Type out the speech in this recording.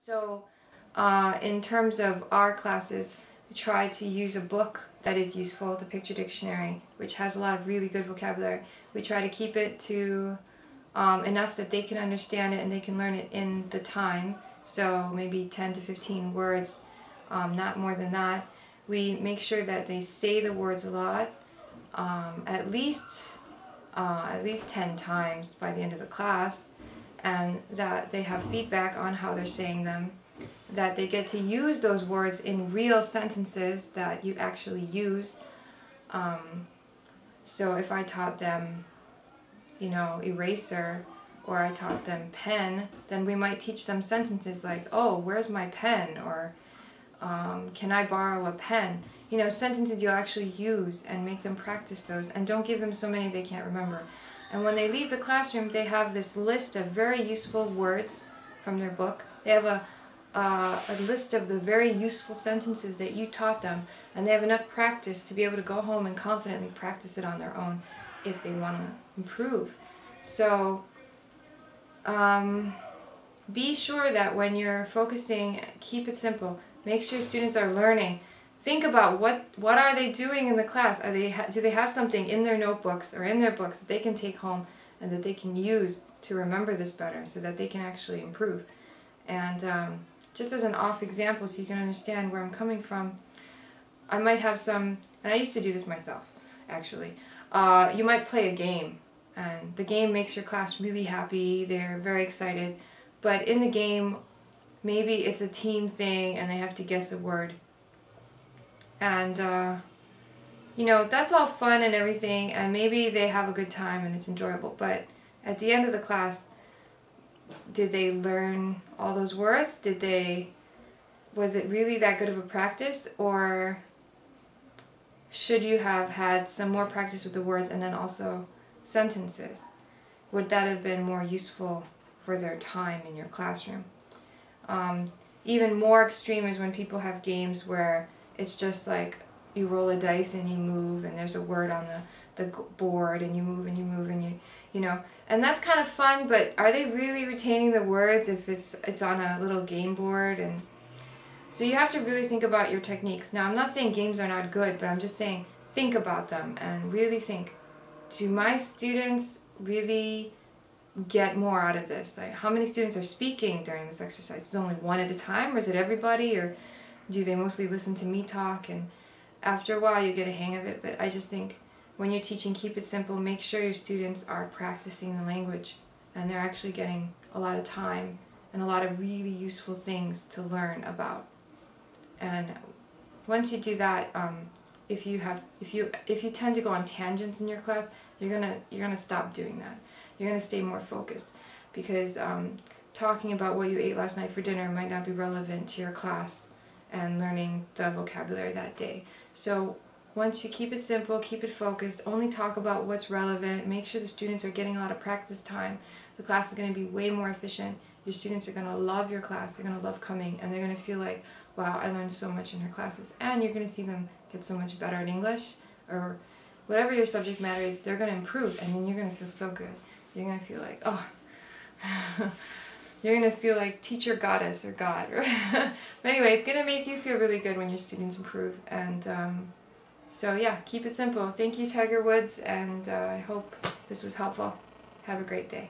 So in terms of our classes, we try to use a book that is useful, the Picture Dictionary, which has a lot of really good vocabulary. We try to keep it to enough that they can understand it and they can learn it in the time. So maybe 10 to 15 words, not more than that. We make sure that they say the words a lot, at least 10 times by the end of the class, and that they have feedback on how they're saying them, that they get to use those words in real sentences that you actually use. So if I taught them, you know, eraser, or I taught them pen, then we might teach them sentences like, oh, where's my pen? Or can I borrow a pen? You know, sentences you'll actually use, and make them practice those, and don't give them so many they can't remember. And when they leave the classroom, they have this list of very useful words from their book. They have a list of the very useful sentences that you taught them, and they have enough practice to be able to go home and confidently practice it on their own if they want to improve. So be sure that when you're focusing, keep it simple. Make sure students are learning. Think about what are they doing in the class? Do they have something in their notebooks or in their books that they can take home and that they can use to remember this better, so that they can actually improve? And just as an off example, so you can understand where I'm coming from, I might have some, and I used to do this myself actually, you might play a game, and the game makes your class really happy, they're very excited, but in the game maybe it's a team thing and they have to guess a word. And you know, that's all fun and everything, and maybe they have a good time and it's enjoyable, but at the end of the class, did they learn all those words? Was it really that good of a practice, or should you have had some more practice with the words and then also sentences? Would that have been more useful for their time in your classroom? Even more extreme is when people have games where it's just like you roll a dice and you move, and there's a word on the board, and you move and you move and you know, and that's kind of fun, but are they really retaining the words if it's on a little game board? And so you have to really think about your techniques. Now, I'm not saying games are not good, but I'm just saying think about them and really think, do my students really get more out of this? Like, how many students are speaking during this exercise? Is it only one at a time, or is it everybody, or do they mostly listen to me talk? And after a while you get a hang of it. But I just think when you're teaching, keep it simple. Make sure your students are practicing the language and they're actually getting a lot of time and a lot of really useful things to learn about. And once you do that, if you tend to go on tangents in your class, you're gonna stop doing that. You're gonna stay more focused, because talking about what you ate last night for dinner might not be relevant to your class and learning the vocabulary that day. So once you keep it simple, keep it focused, only talk about what's relevant, make sure the students are getting a lot of practice time, the class is going to be way more efficient. Your students are going to love your class, they're going to love coming, and they're going to feel like, wow, I learned so much in her classes. And you're going to see them get so much better at English, or whatever your subject matter is, they're going to improve, and then you're going to feel so good. You're going to feel like, oh, you're going to feel like teacher goddess or God. But anyway, it's going to make you feel really good when your students improve. And so yeah, keep it simple. Thank you, Tiger Woods, and I hope this was helpful. Have a great day.